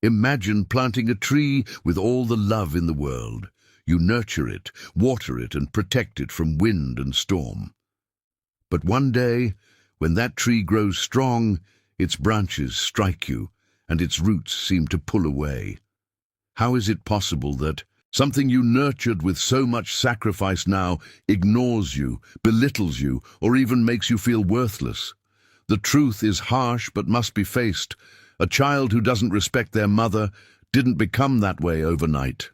Imagine planting a tree with all the love in the world. You nurture it, water it, and protect it from wind and storm. But one day, when that tree grows strong, its branches strike you, and its roots seem to pull away. How is it possible that something you nurtured with so much sacrifice now ignores you, belittles you, or even makes you feel worthless? The truth is harsh but must be faced. A child who doesn't respect their mother didn't become that way overnight.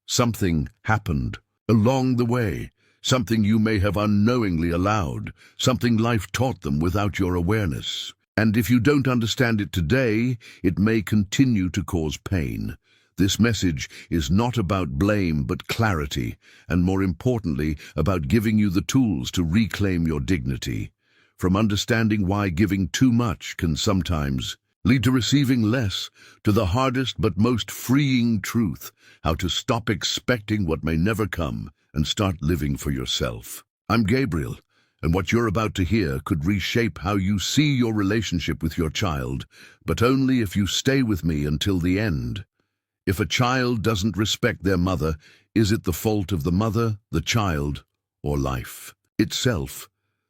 Something happened along the way, something you may have unknowingly allowed, something life taught them without your awareness. And if you don't understand it today, it may continue to cause pain. This message is not about blame but clarity, and more importantly, about giving you the tools to reclaim your dignity. From understanding why giving too much can sometimes lead to receiving less, to the hardest but most freeing truth, how to stop expecting what may never come and start living for yourself. I'm Gabriel, and what you're about to hear could reshape how you see your relationship with your child, but only if you stay with me until the end. If a child doesn't respect their mother, is it the fault of the mother, the child, or life itself?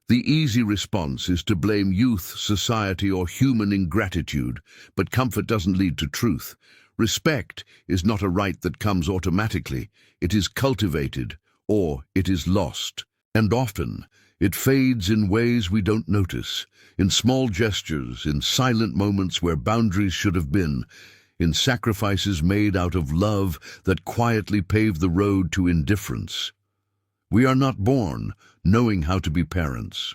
The easy response is to blame youth, society, or human ingratitude, but comfort doesn't lead to truth. Respect is not a right that comes automatically. It is cultivated, or it is lost. And often, it fades in ways we don't notice, in small gestures, in silent moments where boundaries should have been, in sacrifices made out of love that quietly pave the road to indifference. We are not born knowing how to be parents.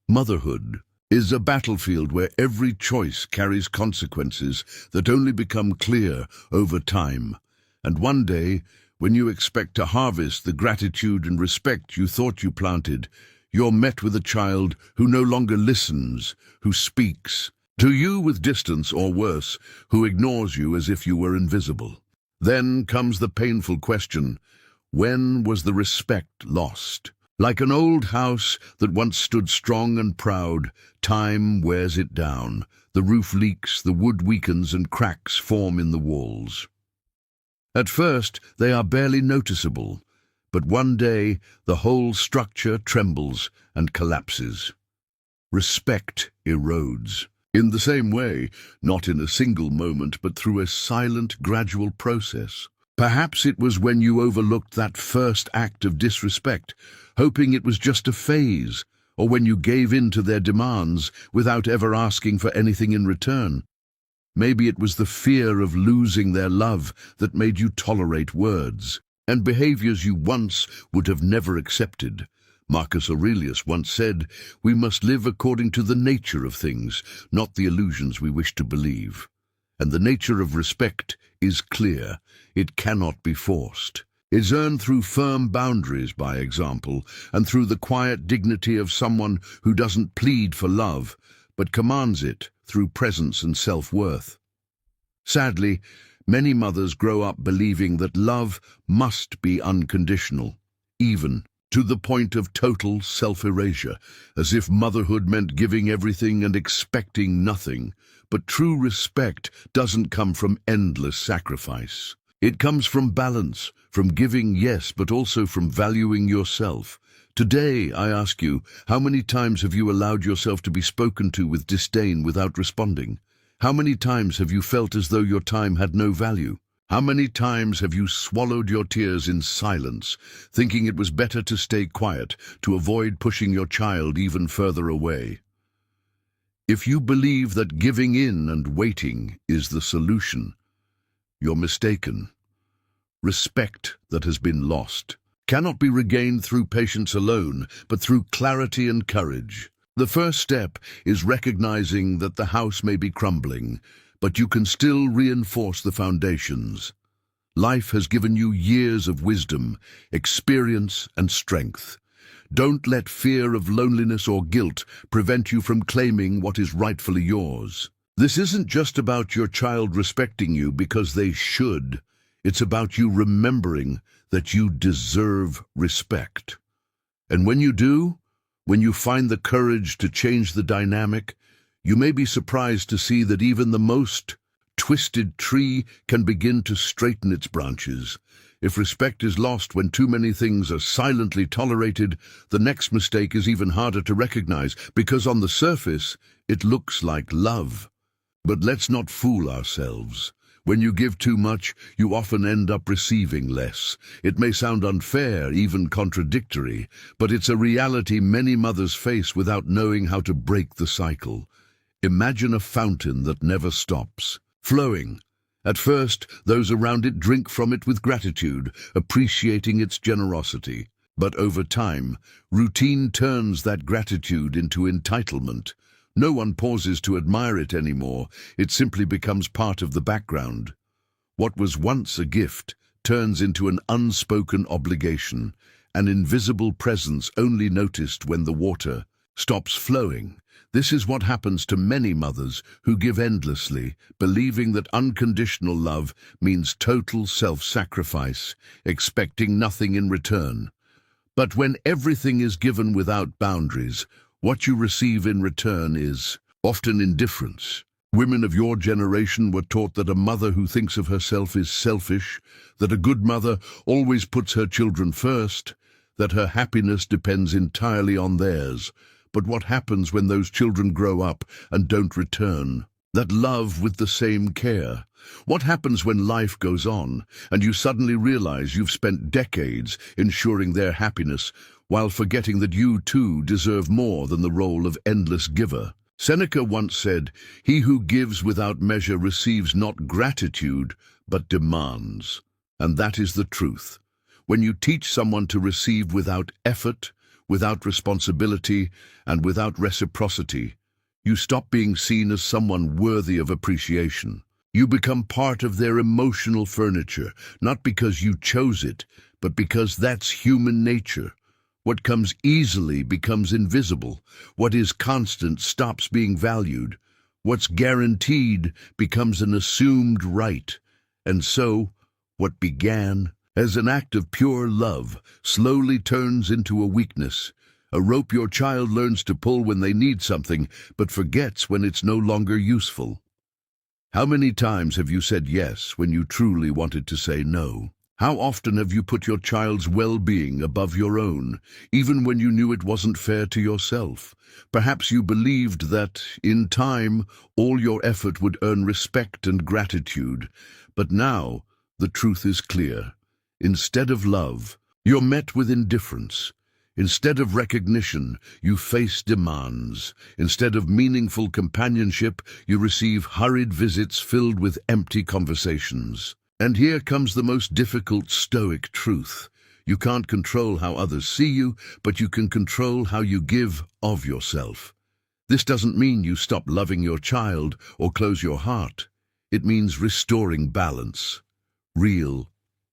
Motherhood is a battlefield where every choice carries consequences that only become clear over time. And one day, when you expect to harvest the gratitude and respect you thought you planted, you're met with a child who no longer listens, who speaks to you with distance, or worse, who ignores you as if you were invisible. Then comes the painful question: when was the respect lost? Like an old house that once stood strong and proud, time wears it down. The roof leaks, the wood weakens, and cracks form in the walls. At first, they are barely noticeable, but one day the whole structure trembles and collapses. Respect erodes. In the same way, not in a single moment, but through a silent, gradual process. Perhaps it was when you overlooked that first act of disrespect, hoping it was just a phase, or when you gave in to their demands without ever asking for anything in return. Maybe it was the fear of losing their love that made you tolerate words and behaviors you once would have never accepted. Marcus Aurelius once said, "We must live according to the nature of things, not the illusions we wish to believe." And the nature of respect is clear. It cannot be forced. It's earned through firm boundaries, by example, and through the quiet dignity of someone who doesn't plead for love, but commands it through presence and self-worth. Sadly, many mothers grow up believing that love must be unconditional, even to the point of total self-erasure, as if motherhood meant giving everything and expecting nothing. But true respect doesn't come from endless sacrifice. It comes from balance, from giving, yes, but also from valuing yourself. Today, I ask you, how many times have you allowed yourself to be spoken to with disdain without responding? How many times have you felt as though your time had no value? How many times have you swallowed your tears in silence, thinking it was better to stay quiet, to avoid pushing your child even further away? If you believe that giving in and waiting is the solution, you're mistaken. Respect that has been lost cannot be regained through patience alone, but through clarity and courage. The first step is recognizing that the house may be crumbling, but you can still reinforce the foundations. Life has given you years of wisdom, experience, and strength. Don't let fear of loneliness or guilt prevent you from claiming what is rightfully yours. This isn't just about your child respecting you because they should. It's about you remembering that you deserve respect. And when you do, when you find the courage to change the dynamic, you may be surprised to see that even the most twisted tree can begin to straighten its branches. If respect is lost when too many things are silently tolerated, the next mistake is even harder to recognize, because on the surface, it looks like love. But let's not fool ourselves. When you give too much, you often end up receiving less. It may sound unfair, even contradictory, but it's a reality many mothers face without knowing how to break the cycle. Imagine a fountain that never stops, flowing. At first, those around it drink from it with gratitude, appreciating its generosity. But over time, routine turns that gratitude into entitlement. No one pauses to admire it anymore. It simply becomes part of the background. What was once a gift turns into an unspoken obligation, an invisible presence only noticed when the water stops flowing. This is what happens to many mothers who give endlessly, believing that unconditional love means total self-sacrifice, expecting nothing in return. But when everything is given without boundaries, what you receive in return is often indifference. Women of your generation were taught that a mother who thinks of herself is selfish, that a good mother always puts her children first, that her happiness depends entirely on theirs. But what happens when those children grow up and don't return that love with the same care? What happens when life goes on and you suddenly realize you've spent decades ensuring their happiness while forgetting that you too deserve more than the role of endless giver? Seneca once said, "He who gives without measure receives not gratitude, but demands." And that is the truth. When you teach someone to receive without effort, without responsibility, and without reciprocity, you stop being seen as someone worthy of appreciation. You become part of their emotional furniture, not because you chose it, but because that's human nature. What comes easily becomes invisible. What is constant stops being valued. What's guaranteed becomes an assumed right. And so, what began as an act of pure love slowly turns into a weakness, a rope your child learns to pull when they need something, but forgets when it's no longer useful. How many times have you said yes when you truly wanted to say no? How often have you put your child's well-being above your own, even when you knew it wasn't fair to yourself? Perhaps you believed that, in time, all your effort would earn respect and gratitude. But now, the truth is clear. Instead of love, you're met with indifference. Instead of recognition, you face demands. Instead of meaningful companionship, you receive hurried visits filled with empty conversations. And here comes the most difficult Stoic truth. You can't control how others see you, but you can control how you give of yourself. This doesn't mean you stop loving your child or close your heart. It means restoring balance. Real,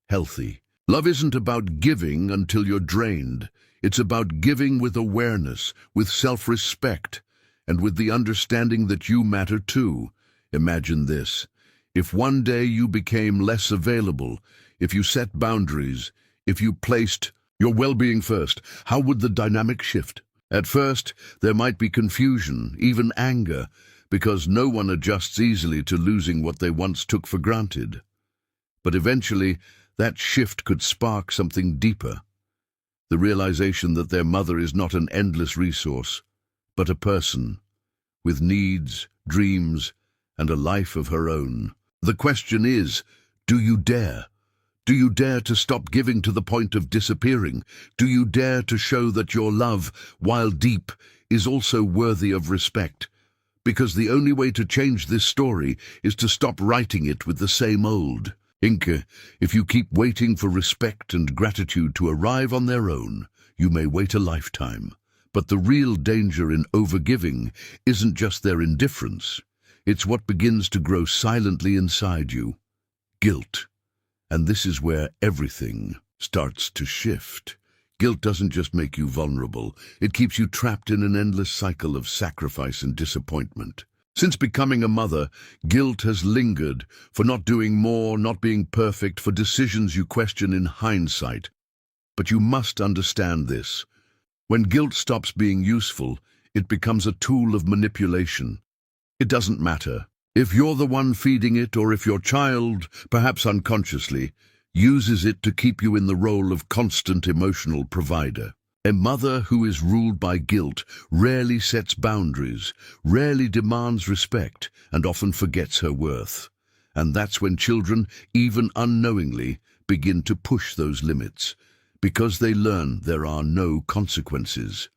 healthy. Love isn't about giving until you're drained. It's about giving with awareness, with self-respect, and with the understanding that you matter too. Imagine this. If one day you became less available, if you set boundaries, if you placed your well-being first, how would the dynamic shift? At first, there might be confusion, even anger, because no one adjusts easily to losing what they once took for granted. But eventually, that shift could spark something deeper. The realization that their mother is not an endless resource, but a person, with needs, dreams, and a life of her own. The question is, do you dare? Do you dare to stop giving to the point of disappearing? Do you dare to show that your love, while deep, is also worthy of respect? Because the only way to change this story is to stop writing it with the same old ink. If you keep waiting for respect and gratitude to arrive on their own, you may wait a lifetime. But the real danger in overgiving isn't just their indifference. It's what begins to grow silently inside you. Guilt. And this is where everything starts to shift. Guilt doesn't just make you vulnerable. It keeps you trapped in an endless cycle of sacrifice and disappointment. Since becoming a mother, guilt has lingered for not doing more, not being perfect, for decisions you question in hindsight. But you must understand this. When guilt stops being useful, it becomes a tool of manipulation. It doesn't matter If you're the one feeding it, or if your child, perhaps unconsciously, uses it to keep you in the role of constant emotional provider. A mother who is ruled by guilt rarely sets boundaries, rarely demands respect, and often forgets her worth. And that's when children, even unknowingly, begin to push those limits, because they learn there are no consequences.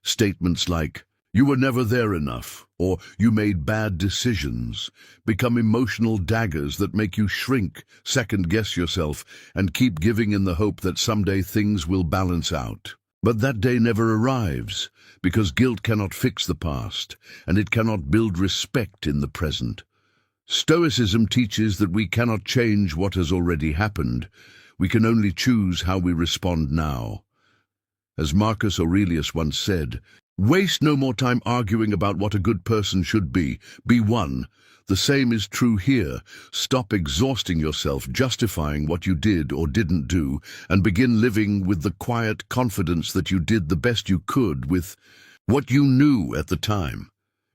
Statements like, "You were never there enough," or "You made bad decisions," become emotional daggers that make you shrink, second-guess yourself, and keep giving in the hope that someday things will balance out. But that day never arrives, because guilt cannot fix the past, and it cannot build respect in the present. Stoicism teaches that we cannot change what has already happened. We can only choose how we respond now. As Marcus Aurelius once said, "Waste no more time arguing about what a good person should be. Be one." The same is true here. Stop exhausting yourself justifying what you did or didn't do, and begin living with the quiet confidence that you did the best you could with what you knew at the time.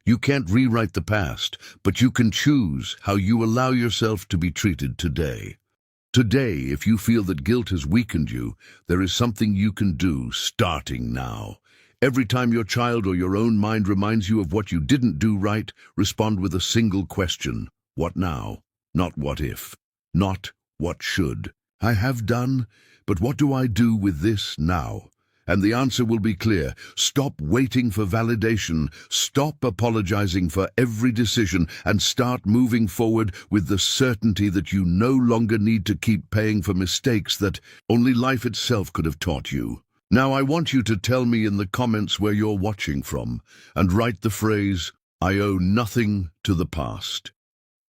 You can't rewrite the past, but you can choose how you allow yourself to be treated today. Today, if you feel that guilt has weakened you, there is something you can do starting now. Every time your child or your own mind reminds you of what you didn't do right, respond with a single question. What now? Not what if. Not what should. I have done, but what do I do with this now? And the answer will be clear. Stop waiting for validation. Stop apologizing for every decision, and start moving forward with the certainty that you no longer need to keep paying for mistakes that only life itself could have taught you. Now I want you to tell me in the comments where you're watching from, and write the phrase, "I owe nothing to the past."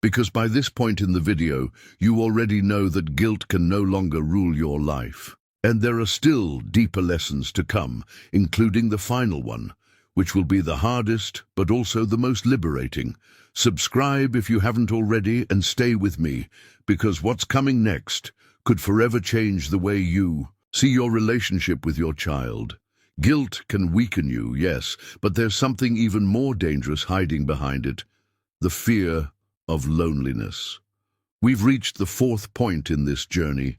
Because by this point in the video, you already know that guilt can no longer rule your life. And there are still deeper lessons to come, including the final one, which will be the hardest but also the most liberating. Subscribe if you haven't already, and stay with me, because what's coming next could forever change the way you see your relationship with your child. Guilt can weaken you, yes, but there's something even more dangerous hiding behind it: the fear of loneliness. We've reached the fourth point in this journey,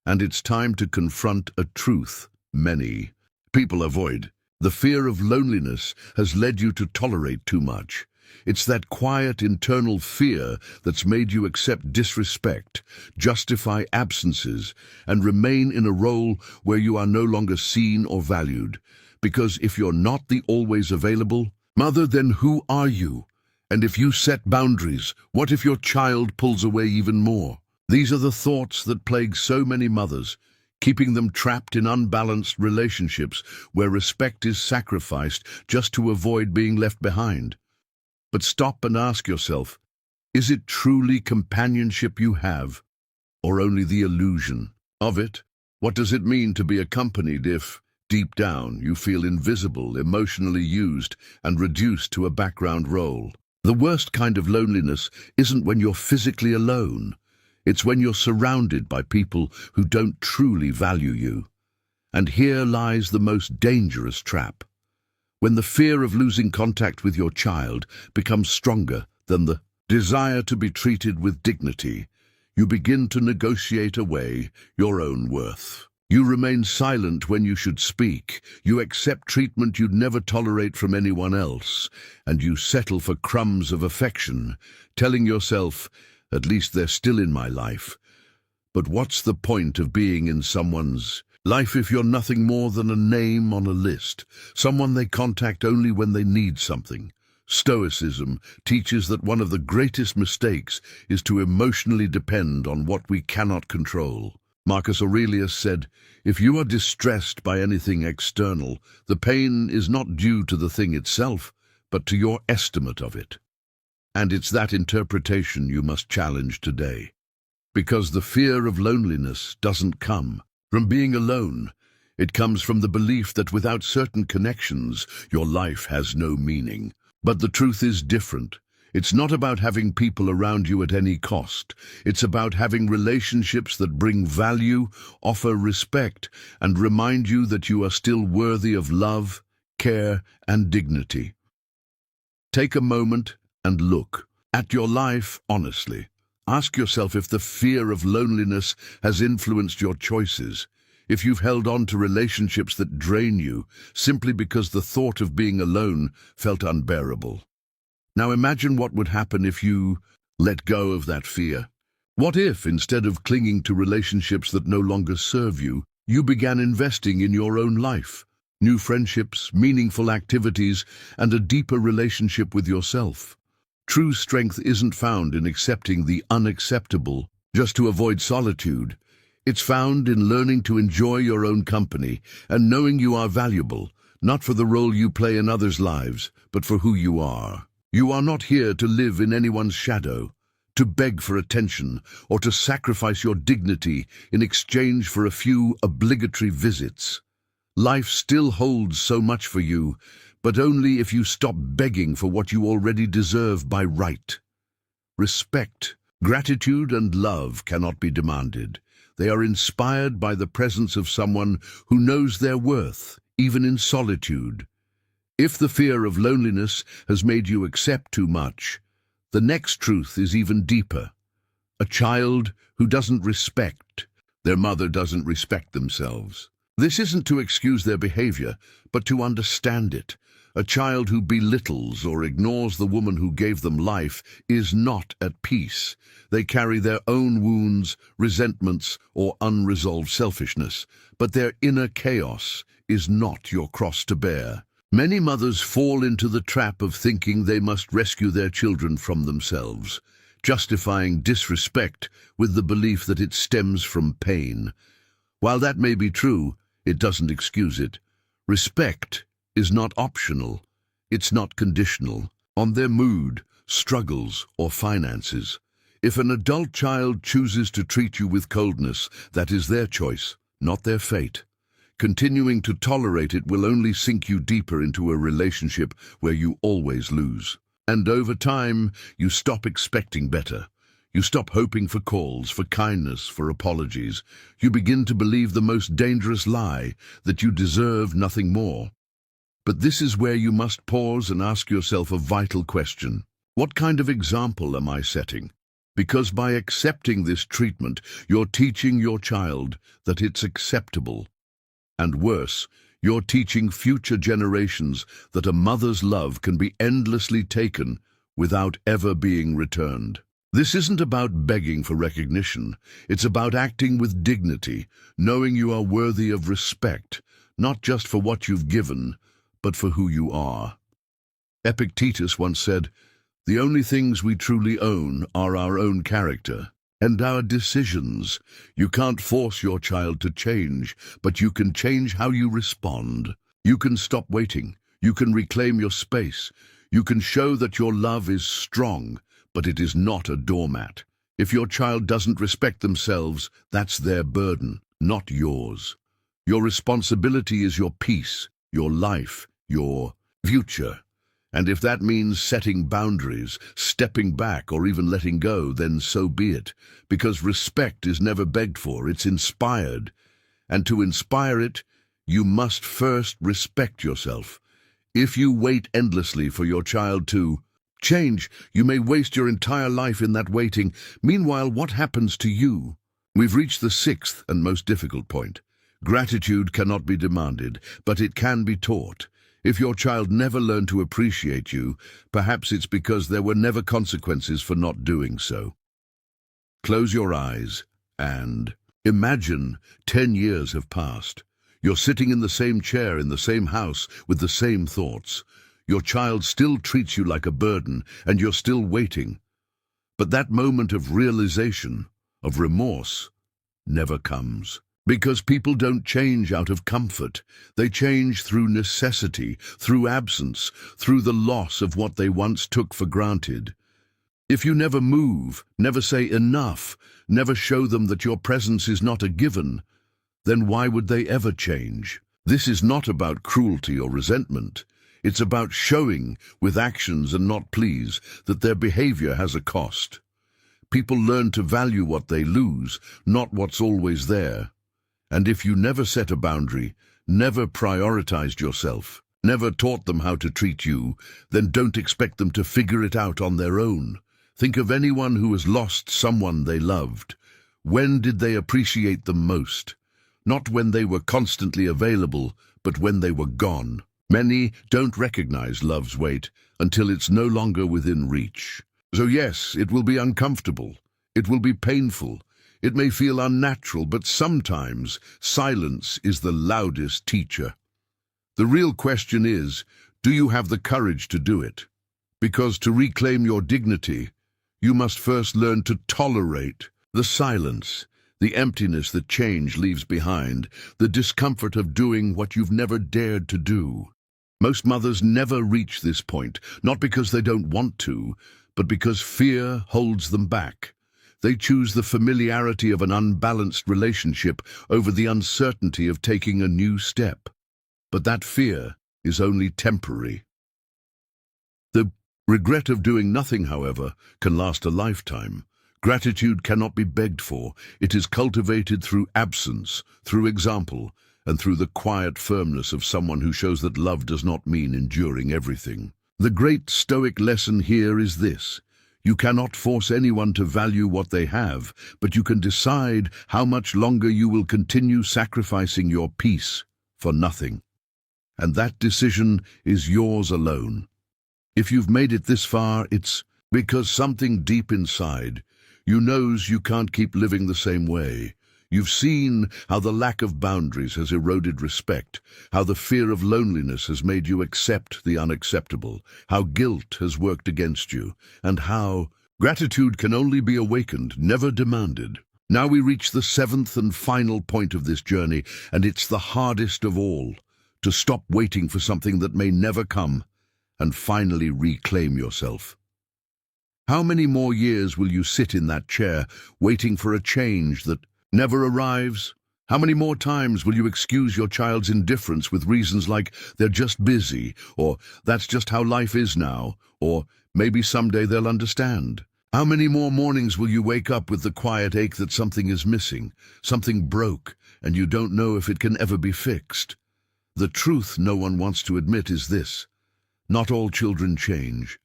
and it's time to confront a truth many people avoid. The fear of loneliness has led you to tolerate too much. It's that quiet internal fear that's made you accept disrespect, justify absences, and remain in a role where you are no longer seen or valued. Because if you're not the always available mother, then who are you? And if you set boundaries, what if your child pulls away even more? These are the thoughts that plague so many mothers, keeping them trapped in unbalanced relationships where respect is sacrificed just to avoid being left behind. But stop and ask yourself, is it truly companionship you have, or only the illusion of it? What does it mean to be accompanied if, deep down, you feel invisible, emotionally used, and reduced to a background role? The worst kind of loneliness isn't when you're physically alone. It's when you're surrounded by people who don't truly value you. And here lies the most dangerous trap. When the fear of losing contact with your child becomes stronger than the desire to be treated with dignity, you begin to negotiate away your own worth. You remain silent when you should speak. You accept treatment you'd never tolerate from anyone else, and you settle for crumbs of affection, telling yourself, "At least they're still in my life." But what's the point of being in someone's life if you're nothing more than a name on a list, someone they contact only when they need something? Stoicism teaches that one of the greatest mistakes is to emotionally depend on what we cannot control. Marcus Aurelius said, "If you are distressed by anything external, the pain is not due to the thing itself, but to your estimate of it." And it's that interpretation you must challenge today. Because the fear of loneliness doesn't come from being alone. It comes from the belief that without certain connections, your life has no meaning. But the truth is different. It's not about having people around you at any cost. It's about having relationships that bring value, offer respect, and remind you that you are still worthy of love, care, and dignity. Take a moment and look. at your life honestly. Ask yourself if the fear of loneliness has influenced your choices, if you've held on to relationships that drain you simply because the thought of being alone felt unbearable. Now imagine what would happen if you let go of that fear. What if, instead of clinging to relationships that no longer serve you, you began investing in your own life, new friendships, meaningful activities, and a deeper relationship with yourself? True strength isn't found in accepting the unacceptable just to avoid solitude. It's found in learning to enjoy your own company and knowing you are valuable, not for the role you play in others' lives, but for who you are. You are not here to live in anyone's shadow, to beg for attention, or to sacrifice your dignity in exchange for a few obligatory visits. Life still holds so much for you, but only if you stop begging for what you already deserve by right. Respect, gratitude, and love cannot be demanded. They are inspired by the presence of someone who knows their worth, even in solitude. If the fear of loneliness has made you accept too much, the next truth is even deeper. A child who doesn't respect their mother doesn't respect themselves. This isn't to excuse their behavior, but to understand it. A child who belittles or ignores the woman who gave them life is not at peace. They carry their own wounds, resentments, or unresolved selfishness, but their inner chaos is not your cross to bear. Many mothers fall into the trap of thinking they must rescue their children from themselves, justifying disrespect with the belief that it stems from pain. While that may be true, it doesn't excuse it. Respect is not optional. It's not conditional on their mood, struggles, or finances. If an adult child chooses to treat you with coldness, that is their choice, not their fate. Continuing to tolerate it will only sink you deeper into a relationship where you always lose. And over time, you stop expecting better. You stop hoping for calls, for kindness, for apologies. You begin to believe the most dangerous lie, that you deserve nothing more. But this is where you must pause and ask yourself a vital question. What kind of example am I setting? Because by accepting this treatment, you're teaching your child that it's acceptable. And worse, you're teaching future generations that a mother's love can be endlessly taken without ever being returned. This isn't about begging for recognition. It's about acting with dignity, knowing you are worthy of respect, not just for what you've given, but for who you are. Epictetus once said, "The only things we truly own are our own character and our decisions." You can't force your child to change, but you can change how you respond. You can stop waiting. You can reclaim your space. You can show that your love is strong, but it is not a doormat. If your child doesn't respect themselves, that's their burden, not yours. Your responsibility is your peace, your life, your future. And if that means setting boundaries, stepping back, or even letting go, then so be it. Because respect is never begged for, it's inspired. And to inspire it, you must first respect yourself. If you wait endlessly for your child to change, you may waste your entire life in that waiting. Meanwhile, what happens to you? We've reached the sixth and most difficult point. Gratitude cannot be demanded, but it can be taught. If your child never learned to appreciate you, perhaps it's because there were never consequences for not doing so. Close your eyes and imagine 10 years have passed. You're sitting in the same chair in the same house with the same thoughts. Your child still treats you like a burden, and you're still waiting. But that moment of realization, of remorse, never comes. Because people don't change out of comfort. They change through necessity, through absence, through the loss of what they once took for granted. If you never move, never say enough, never show them that your presence is not a given, then why would they ever change? This is not about cruelty or resentment. It's about showing, with actions and not pleas, that their behavior has a cost. People learn to value what they lose, not what's always there. And if you never set a boundary, never prioritized yourself, never taught them how to treat you, then don't expect them to figure it out on their own. Think of anyone who has lost someone they loved. When did they appreciate them most? Not when they were constantly available, but when they were gone. Many don't recognize love's weight until it's no longer within reach. So yes, it will be uncomfortable. It will be painful. It may feel unnatural, but sometimes silence is the loudest teacher. The real question is, do you have the courage to do it? Because to reclaim your dignity, you must first learn to tolerate the silence, the emptiness that change leaves behind, the discomfort of doing what you've never dared to do. Most mothers never reach this point, not because they don't want to, but because fear holds them back. They choose the familiarity of an unbalanced relationship over the uncertainty of taking a new step. But that fear is only temporary. The regret of doing nothing, however, can last a lifetime. Gratitude cannot be begged for. It is cultivated through absence, through example, and through the quiet firmness of someone who shows that love does not mean enduring everything. The great Stoic lesson here is this: you cannot force anyone to value what they have, but you can decide how much longer you will continue sacrificing your peace for nothing. And that decision is yours alone. If you've made it this far, it's because something deep inside you knows you can't keep living the same way. You've seen how the lack of boundaries has eroded respect, how the fear of loneliness has made you accept the unacceptable, how guilt has worked against you, and how gratitude can only be awakened, never demanded. Now we reach the seventh and final point of this journey, and it's the hardest of all: to stop waiting for something that may never come and finally reclaim yourself. How many more years will you sit in that chair, waiting for a change that never arrives? How many more times will you excuse your child's indifference with reasons like they're just busy, or that's just how life is now, or maybe someday they'll understand? How many more mornings will you wake up with the quiet ache that something is missing, something broke, and you don't know if it can ever be fixed? The truth no one wants to admit is this: not all children change,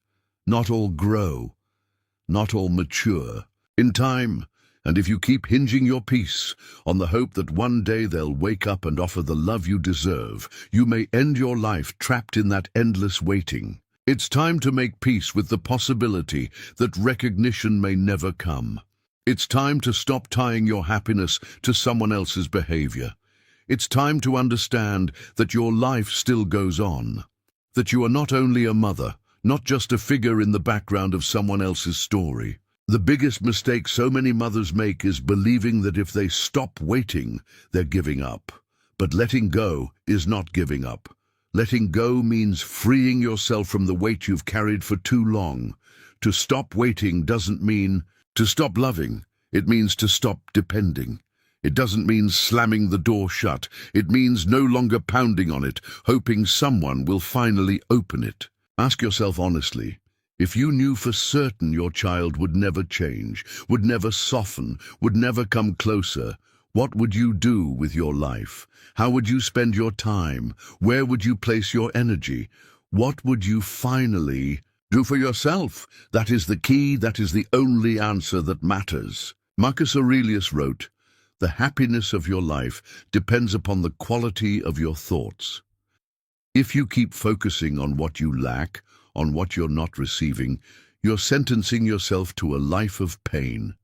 not all grow, not all mature. In time, and if you keep hinging your peace on the hope that one day they'll wake up and offer the love you deserve, you may end your life trapped in that endless waiting. It's time to make peace with the possibility that recognition may never come. It's time to stop tying your happiness to someone else's behavior. It's time to understand that your life still goes on, that you are not only a mother, not just a figure in the background of someone else's story. The biggest mistake so many mothers make is believing that if they stop waiting, they're giving up. But letting go is not giving up. Letting go means freeing yourself from the weight you've carried for too long. To stop waiting doesn't mean to stop loving. It means to stop depending. It doesn't mean slamming the door shut. It means no longer pounding on it, hoping someone will finally open it. Ask yourself honestly, if you knew for certain your child would never change, would never soften, would never come closer, what would you do with your life? How would you spend your time? Where would you place your energy? What would you finally do for yourself? That is the key, that is the only answer that matters. Marcus Aurelius wrote, "The happiness of your life depends upon the quality of your thoughts." If you keep focusing on what you lack, on what you're not receiving, you're sentencing yourself to a life of pain.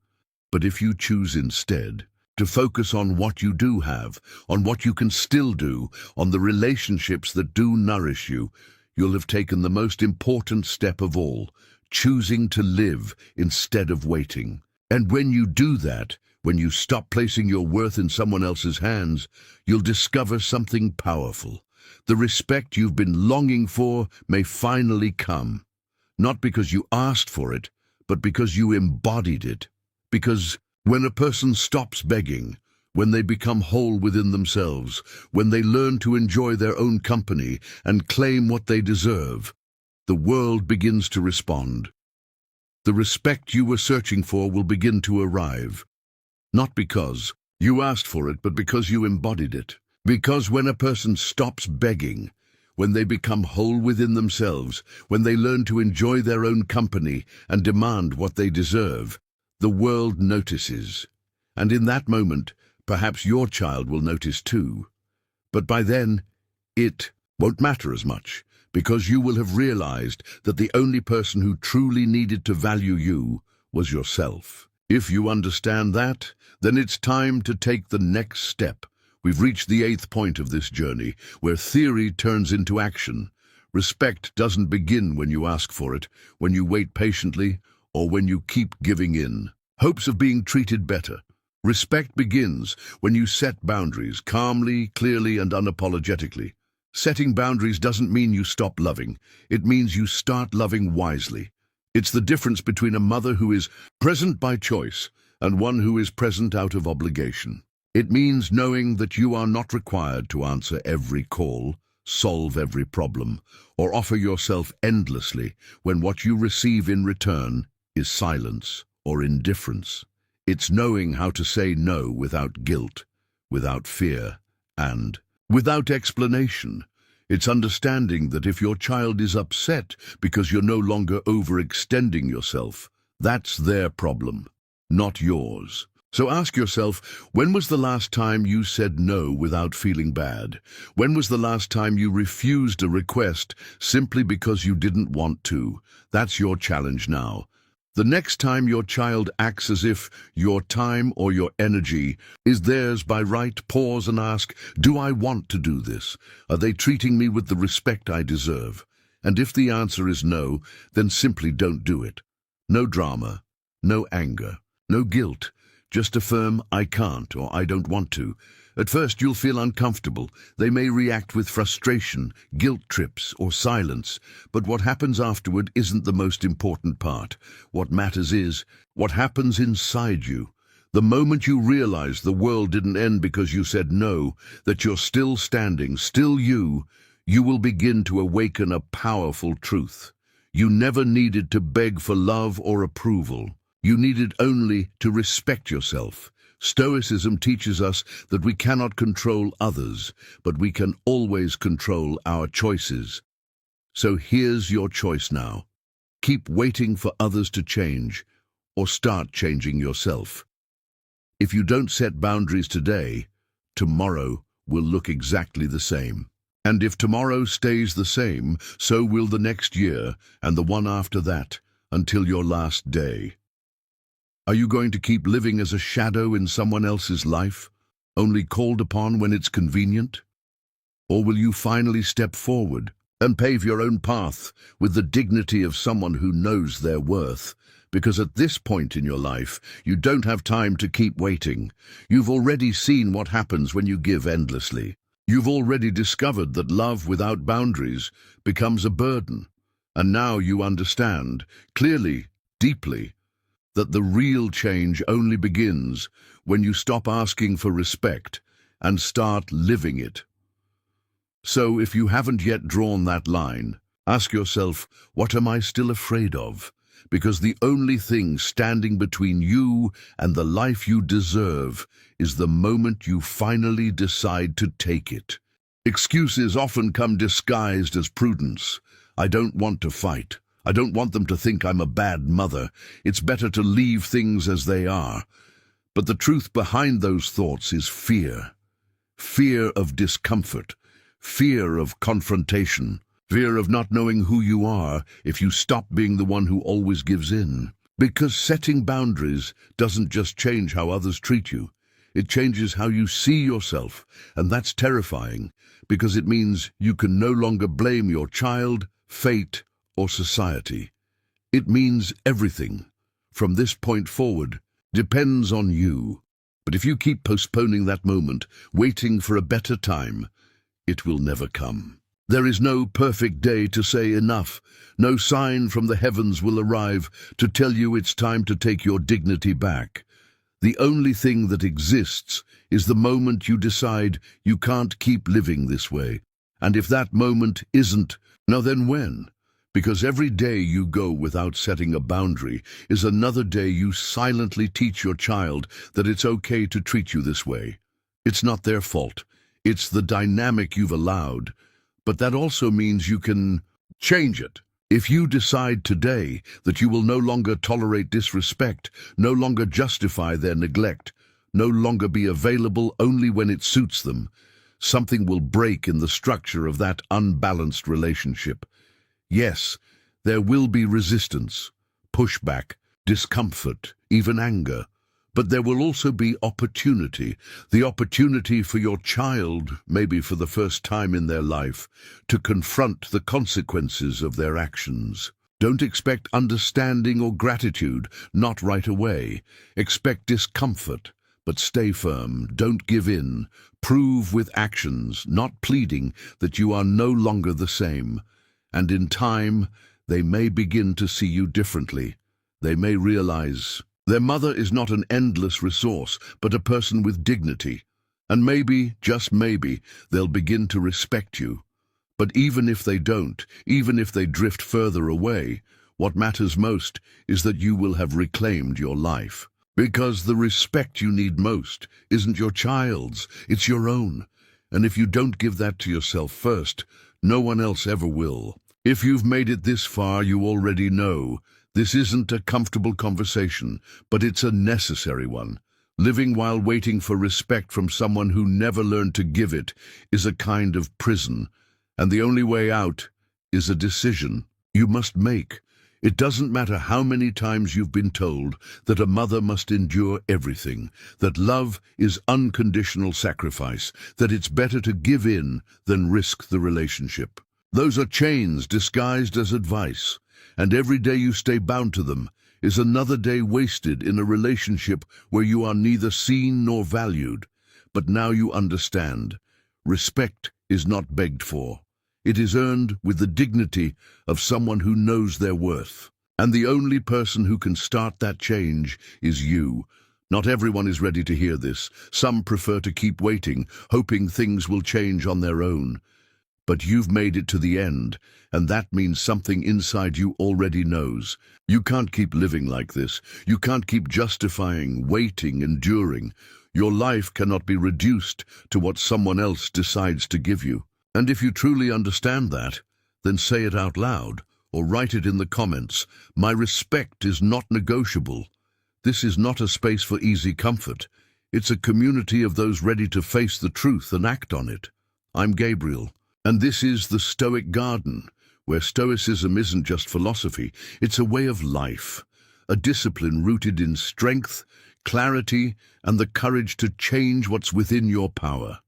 But if you choose instead to focus on what you do have, on what you can still do, on the relationships that do nourish you, you'll have taken the most important step of all, choosing to live instead of waiting. And when you do that, when you stop placing your worth in someone else's hands, you'll discover something powerful. The respect you've been longing for may finally come, not because you asked for it, but because you embodied it. Because when a person stops begging, when they become whole within themselves, when they learn to enjoy their own company and claim what they deserve, the world begins to respond. The respect you were searching for will begin to arrive, not because you asked for it, but because you embodied it. Because when a person stops begging, when they become whole within themselves, when they learn to enjoy their own company and demand what they deserve, the world notices. And in that moment, perhaps your child will notice too. But by then, it won't matter as much, because you will have realized that the only person who truly needed to value you was yourself. If you understand that, then it's time to take the next step. We've reached the 8th point of this journey, where theory turns into action. Respect doesn't begin when you ask for it, when you wait patiently, or when you keep giving in. Hopes of being treated better. Respect begins when you set boundaries calmly, clearly, and unapologetically. Setting boundaries doesn't mean you stop loving. It means you start loving wisely. It's the difference between a mother who is present by choice and one who is present out of obligation. It means knowing that you are not required to answer every call, solve every problem, or offer yourself endlessly when what you receive in return is silence or indifference. It's knowing how to say no without guilt, without fear, and without explanation. It's understanding that if your child is upset because you're no longer overextending yourself, that's their problem, not yours. So ask yourself, when was the last time you said no without feeling bad? When was the last time you refused a request simply because you didn't want to? That's your challenge now. The next time your child acts as if your time or your energy is theirs by right, pause and ask, do I want to do this? Are they treating me with the respect I deserve? And if the answer is no, then simply don't do it. No drama, no anger, no guilt. Just affirm, I can't or I don't want to. At first you'll feel uncomfortable. They may react with frustration, guilt trips, or silence. But what happens afterward isn't the most important part. What matters is what happens inside you. The moment you realize the world didn't end because you said no, that you're still standing, still you will begin to awaken a powerful truth. You never needed to beg for love or approval. You needed only to respect yourself. Stoicism teaches us that we cannot control others, but we can always control our choices. So here's your choice now. Keep waiting for others to change, or start changing yourself. If you don't set boundaries today, tomorrow will look exactly the same. And if tomorrow stays the same, so will the next year, and the one after that, until your last day. Are you going to keep living as a shadow in someone else's life, only called upon when it's convenient? Or will you finally step forward and pave your own path with the dignity of someone who knows their worth? Because at this point in your life, you don't have time to keep waiting. You've already seen what happens when you give endlessly. You've already discovered that love without boundaries becomes a burden. And now you understand, clearly, deeply, that the real change only begins when you stop asking for respect and start living it. So if you haven't yet drawn that line, ask yourself, what am I still afraid of? Because the only thing standing between you and the life you deserve is the moment you finally decide to take it. Excuses often come disguised as prudence. I don't want to fight. I don't want them to think I'm a bad mother. It's better to leave things as they are. But the truth behind those thoughts is fear. Fear of discomfort. Fear of confrontation. Fear of not knowing who you are if you stop being the one who always gives in. Because setting boundaries doesn't just change how others treat you. It changes how you see yourself. And that's terrifying, because it means you can no longer blame your child, fate, or society. It means everything, from this point forward, depends on you. But if you keep postponing that moment, waiting for a better time, it will never come. There is no perfect day to say enough. No sign from the heavens will arrive to tell you it's time to take your dignity back. The only thing that exists is the moment you decide you can't keep living this way. And if that moment isn't, now then when? Because every day you go without setting a boundary is another day you silently teach your child that it's okay to treat you this way. It's not their fault. It's the dynamic you've allowed. but that also means you can change it. If you decide today that you will no longer tolerate disrespect, no longer justify their neglect, no longer be available only when it suits them, something will break in the structure of that unbalanced relationship. Yes, there will be resistance, pushback, discomfort, even anger. But there will also be opportunity, the opportunity for your child, maybe for the first time in their life, to confront the consequences of their actions. Don't expect understanding or gratitude, not right away. Expect discomfort, but stay firm. Don't give in. Prove with actions, not pleading, that you are no longer the same. And in time, they may begin to see you differently. They may realize their mother is not an endless resource, but a person with dignity. And maybe, just maybe, they'll begin to respect you. But even if they don't, even if they drift further away, what matters most is that you will have reclaimed your life. Because the respect you need most isn't your child's, it's your own. And if you don't give that to yourself first, no one else ever will. If you've made it this far, you already know this isn't a comfortable conversation, but it's a necessary one. Living while waiting for respect from someone who never learned to give it is a kind of prison, and the only way out is a decision you must make. It doesn't matter how many times you've been told that a mother must endure everything, that love is unconditional sacrifice, that it's better to give in than risk the relationship. Those are chains disguised as advice. And every day you stay bound to them is another day wasted in a relationship where you are neither seen nor valued. But now you understand. Respect is not begged for. It is earned with the dignity of someone who knows their worth. And the only person who can start that change is you. Not everyone is ready to hear this. Some prefer to keep waiting, hoping things will change on their own. But you've made it to the end, and that means something inside you already knows. You can't keep living like this. You can't keep justifying, waiting, enduring. Your life cannot be reduced to what someone else decides to give you. And if you truly understand that, then say it out loud, or write it in the comments. My respect is not negotiable. This is not a space for easy comfort. It's a community of those ready to face the truth and act on it. I'm Gabriel. And this is the Stoic Garden, where Stoicism isn't just philosophy, it's a way of life, a discipline rooted in strength, clarity, and the courage to change what's within your power.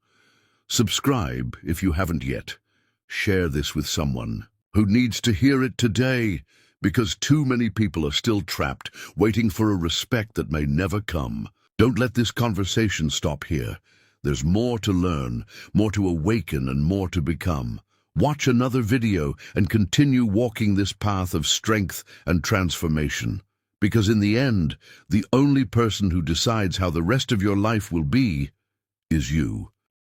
Subscribe if you haven't yet. Share this with someone who needs to hear it today, because too many people are still trapped, waiting for a respect that may never come. Don't let this conversation stop here. There's more to learn, more to awaken, and more to become. Watch another video and continue walking this path of strength and transformation. Because in the end, the only person who decides how the rest of your life will be is you.